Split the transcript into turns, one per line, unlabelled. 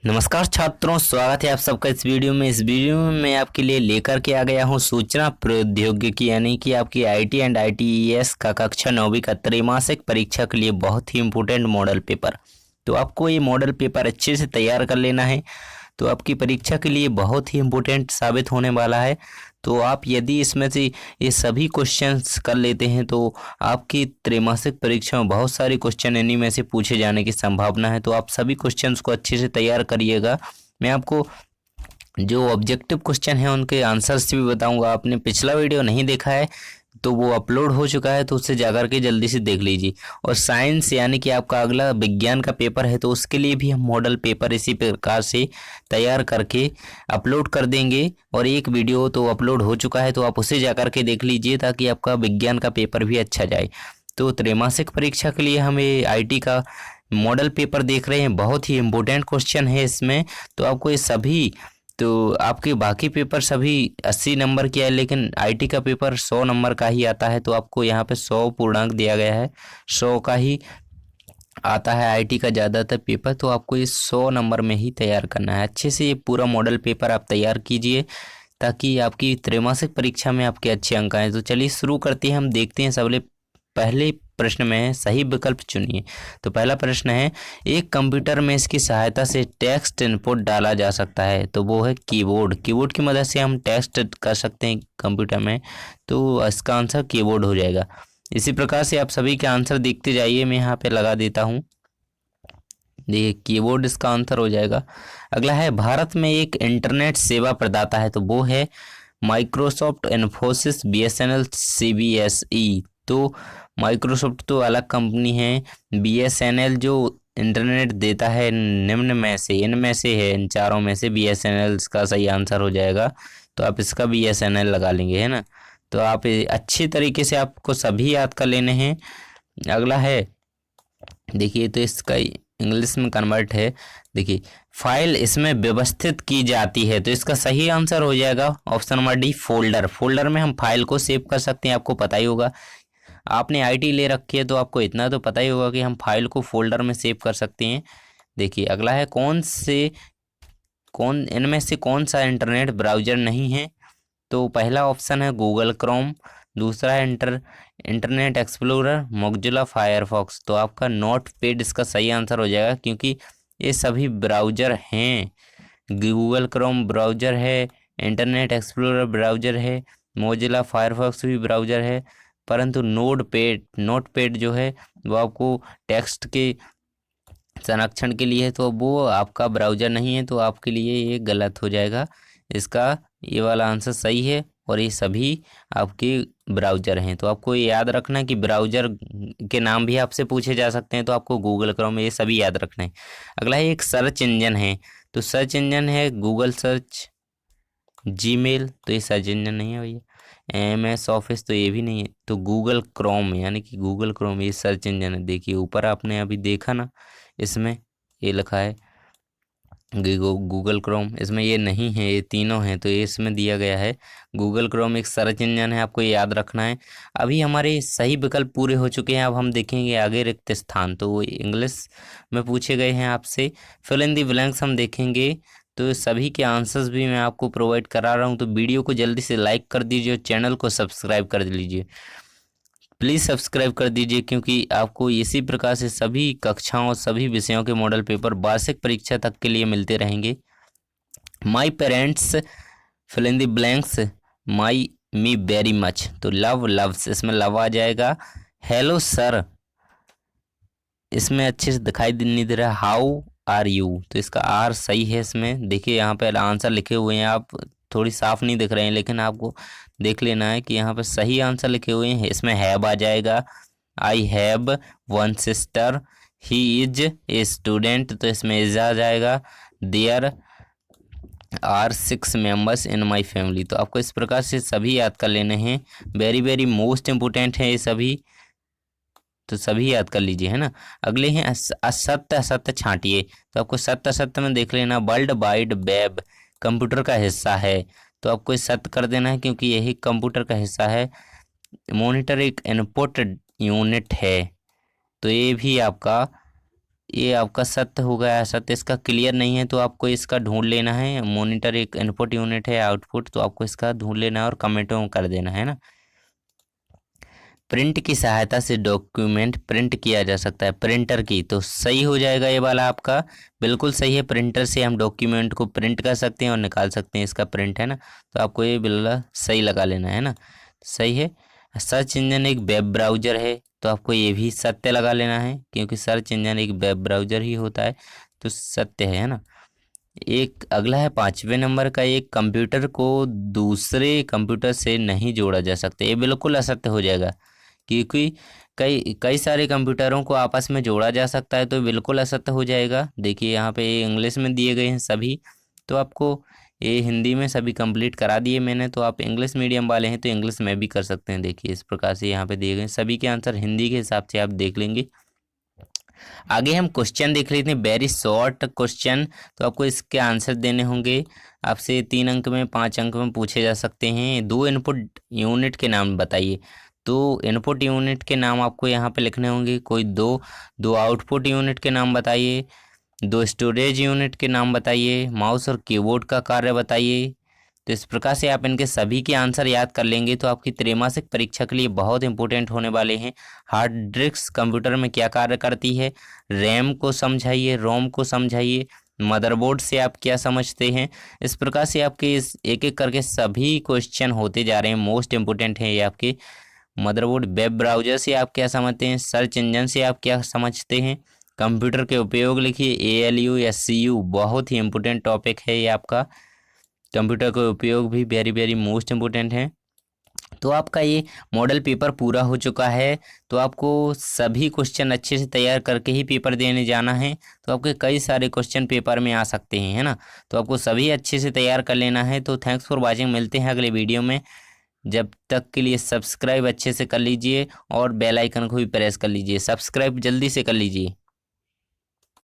नमस्कार छात्रों, स्वागत है आप सबका इस वीडियो में। इस वीडियो में मैं आपके लिए लेकर के आ गया हूं सूचना प्रौद्योगिकी यानी कि आपकी आईटी एंड आईटीईएस का कक्षा 9वीं का त्रैमासिक परीक्षा के लिए बहुत ही इम्पोर्टेंट मॉडल पेपर। तो आपको ये मॉडल पेपर अच्छे से तैयार कर लेना है, तो आपकी परीक्षा के लिए बहुत ही इम्पोर्टेंट साबित होने वाला है। तो आप यदि इसमें से ये सभी क्वेश्चंस कर लेते हैं तो आपकी त्रैमासिक परीक्षा में बहुत सारे क्वेश्चन इन्हीं में से पूछे जाने की संभावना है। तो आप सभी क्वेश्चंस को अच्छे से तैयार करिएगा। मैं आपको जो ऑब्जेक्टिव क्वेश्चन है उनके आंसर्स भी बताऊंगा। आपने पिछला वीडियो नहीं देखा है तो वो अपलोड हो चुका है, तो उससे जाकर के जल्दी से देख लीजिए। और साइंस यानी कि आपका अगला विज्ञान का पेपर है, तो उसके लिए भी हम मॉडल पेपर इसी प्रकार से तैयार करके अपलोड कर देंगे। और एक वीडियो तो अपलोड हो चुका है, तो आप उसे जाकर के देख लीजिए ताकि आपका विज्ञान का पेपर भी अच्छा जाए। तो त्रैमासिक परीक्षा के लिए हम ये आईटी का मॉडल पेपर देख रहे हैं, बहुत ही इम्पोर्टेंट क्वेश्चन है इसमें। तो आपको ये सभी, तो आपके बाकी पेपर सभी 80 नंबर की है, लेकिन आईटी का पेपर 100 नंबर का ही आता है। तो आपको यहाँ पे 100 पूर्णांक दिया गया है, 100 का ही आता है आईटी का ज़्यादातर पेपर। तो आपको ये 100 नंबर में ही तैयार करना है। अच्छे से ये पूरा मॉडल पेपर आप तैयार कीजिए ताकि आपकी त्रैमासिक परीक्षा में आपके अच्छे अंक आए। तो चलिए शुरू करते हैं, हम देखते हैं। सबले पहले प्रश्न में है सही विकल्प चुनिए। तो पहला प्रश्न है, एक कंप्यूटर में इसकी सहायता से टेक्स्ट इनपुट डाला जा सकता है, तो वो है कीबोर्ड। कीबोर्ड की मदद से हम टेक्स्ट कर सकते हैं कंप्यूटर में, तो इसका आंसर कीबोर्ड हो जाएगा। इसी प्रकार से आप सभी के आंसर देखते जाइए, मैं यहाँ पे लगा देता हूँ। देखिए कीबोर्ड इसका आंसर हो जाएगा। अगला है, भारत में एक इंटरनेट सेवा प्रदाता है, तो वो है माइक्रोसॉफ्ट, इन्फोसिस, बीएसएनएल, सीबीएसई। तो माइक्रोसॉफ्ट तो अलग कंपनी है, बीएसएनएल जो इंटरनेट देता है निम्न में से, इनमें से है, इन चारों में से बीएसएनएल का सही आंसर हो जाएगा। तो आप इसका बीएसएनएल लगा लेंगे, है ना। तो आप अच्छी तरीके से आपको सभी याद कर लेने हैं। अगला है, देखिए तो इसका इंग्लिश में कन्वर्ट है। देखिए, फाइल इसमें व्यवस्थित की जाती है, तो इसका सही आंसर हो जाएगा option number D, folder. Folder में हम फाइल को सेव कर सकते हैं, आपको पता ही होगा। आपने आईटी ले रखी है तो आपको इतना तो पता ही होगा कि हम फाइल को फोल्डर में सेव कर सकते हैं। देखिए अगला है, कौन इनमें से कौन सा इंटरनेट ब्राउज़र नहीं है, तो पहला ऑप्शन है गूगल क्रोम, दूसरा है इंटरनेट एक्सप्लोरर, मोज़िला फायरफॉक्स। तो आपका नोट पैड इसका सही आंसर हो जाएगा, क्योंकि ये सभी ब्राउज़र हैं। गूगल क्रोम ब्राउज़र है, इंटरनेट एक्सप्लोरर ब्राउज़र है, मोज़िला फायरफॉक्स भी ब्राउज़र है। परंतु नोटपैड जो है वो आपको टेक्स्ट के संरक्षण के लिए है, तो वो आपका ब्राउज़र नहीं है, तो आपके लिए ये गलत हो जाएगा। इसका ये वाला आंसर सही है, और ये सभी आपके ब्राउज़र हैं। तो आपको ये याद रखना कि ब्राउज़र के नाम भी आपसे पूछे जा सकते हैं, तो आपको गूगल क्रोम ये सभी याद रखना है। अगला है, एक सर्च इंजन है, तो सर्च इंजन है गूगल सर्च, जीमेल, तो ये सर्च इंजन नहीं है भैया। एमएस ऑफिस तो ये भी नहीं है, तो गूगल क्रोम यानी कि गूगल क्रोम ये सर्च इंजन है। देखिए ऊपर आपने अभी देखा ना, इसमें ये लिखा है गूगल क्रोम, इसमें ये नहीं है, ये तीनों हैं, तो ये इसमें दिया गया है गूगल क्रोम एक सर्च इंजन है, आपको ये याद रखना है। अभी हमारे सही विकल्प पूरे हो चुके हैं, अब हम देखेंगे आगे रिक्त स्थान। तो वो इंग्लिश में पूछे गए हैं आपसे, फिल इन दी ब्लैंक्स हम देखेंगे। तो सभी के आंसर्स भी मैं आपको प्रोवाइड करा रहा हूँ, तो वीडियो को जल्दी से लाइक कर दीजिए और चैनल को सब्सक्राइब कर लीजिए। प्लीज़ सब्सक्राइब कर दीजिए, क्योंकि आपको इसी प्रकार से सभी कक्षाओं सभी विषयों के मॉडल पेपर वार्षिक परीक्षा तक के लिए मिलते रहेंगे। My parents fill in the blanks my me very much, तो लव लव्स, इसमें लव आ जाएगा। हेलो सर, इसमें अच्छे से दिखाई नहीं दे रहा, हाउ आर यू, तो इसका आर सही है इसमें। देखिए यहाँ पे आंसर लिखे हुए हैं, आप थोड़ी साफ नहीं दिख रहे हैं, लेकिन आपको देख लेना है कि यहाँ पे सही आंसर लिखे हुए हैं। इसमें हैव आ जाएगा, I have one sister, he is a student, तो इसमें इज आ जाएगा। There are 6 members in my family, तो आपको इस प्रकार से सभी याद कर लेने हैं। वेरी वेरी मोस्ट इम्पोर्टेंट है ये सभी, तो सभी याद कर लीजिए, है ना। अगले हैं असत्य असत्य छांटिए, तो आपको सत्य असत्य में देख लेना। वर्ल्ड वाइड वेब कंप्यूटर का हिस्सा है, तो आपको इस सत्य कर देना है, क्योंकि यही कंप्यूटर का हिस्सा है। मॉनिटर एक इनपुट यूनिट है, तो ये भी आपका ये आपका सत्य होगा या असत्य, इसका क्लियर नहीं है तो आपको इसका ढूंढ लेना है। मॉनिटर एक इनपुट यूनिट है, आउटपुट, तो आपको इसका ढूंढ लेना है और कमेंटों में कर देना है ना। प्रिंट की सहायता से डॉक्यूमेंट प्रिंट किया जा सकता है, प्रिंटर की, तो सही हो जाएगा ये वाला आपका, बिल्कुल सही है। प्रिंटर से हम डॉक्यूमेंट को प्रिंट कर सकते हैं और निकाल सकते हैं, इसका प्रिंट है ना, तो आपको ये बिल्कुल सही लगा लेना है ना, सही है। सर्च इंजन एक वेब ब्राउज़र है, तो आपको ये भी सत्य लगा लेना है, क्योंकि सर्च इंजन एक वेब ब्राउज़र ही होता है, तो सत्य है ना। एक अगला है 5वें नंबर का, एक कंप्यूटर को दूसरे कंप्यूटर से नहीं जोड़ा जा सकता, ये बिल्कुल असत्य हो जाएगा, क्योंकि कई कई सारे कंप्यूटरों को आपस में जोड़ा जा सकता है, तो बिल्कुल असत्य हो जाएगा। देखिए यहाँ पे इंग्लिश में दिए गए हैं सभी, तो आपको ये हिंदी में सभी कंप्लीट करा दिए मैंने, तो आप इंग्लिश मीडियम वाले हैं तो इंग्लिश में भी कर सकते हैं। देखिए इस प्रकार से यहाँ पे दिए गए सभी के आंसर हिंदी के हिसाब से आप देख लेंगे। आगे हम क्वेश्चन देख लेते हैं, वेरी शॉर्ट क्वेश्चन, तो आपको इसके आंसर देने होंगे। आपसे 3 अंक में 5 अंक में पूछे जा सकते हैं। 2 इनपुट यूनिट के नाम बताइए, तो इनपुट यूनिट के नाम आपको यहाँ पे लिखने होंगे। कोई दो आउटपुट यूनिट के नाम बताइए, 2 स्टोरेज यूनिट के नाम बताइए, माउस और कीबोर्ड का कार्य बताइए। तो इस प्रकार से आप इनके सभी के आंसर याद कर लेंगे तो आपकी त्रैमासिक परीक्षा के लिए बहुत इंपॉर्टेंट होने वाले हैं। हार्ड डिस्क कंप्यूटर में क्या कार्य करती है, रैम को समझाइए, रोम को समझाइए, मदरबोर्ड से आप क्या समझते हैं। इस प्रकार से आपके इस एक एक करके सभी क्वेश्चन होते जा रहे हैं। मोस्ट इंपोर्टेंट है ये आपके मदरबोर्ड, वेब ब्राउज़र से आप क्या समझते हैं, सर्च इंजन से आप क्या समझते हैं, कंप्यूटर के उपयोग लिखिए, ALU SCU बहुत ही इंपॉर्टेंट टॉपिक है ये आपका। कंप्यूटर का उपयोग भी वेरी वेरी मोस्ट इम्पोर्टेंट है। तो आपका ये मॉडल पेपर पूरा हो चुका है, तो आपको सभी क्वेश्चन अच्छे से तैयार करके ही पेपर देने जाना है। तो आपके कई सारे क्वेश्चन पेपर में आ सकते हैं, है ना, तो आपको सभी अच्छे से तैयार कर लेना है। तो थैंक्स फॉर वाचिंग, मिलते हैं अगले वीडियो में। जब तक के लिए सब्सक्राइब अच्छे से कर लीजिए और बेल आइकन को भी प्रेस कर लीजिए, सब्सक्राइब जल्दी से कर लीजिए।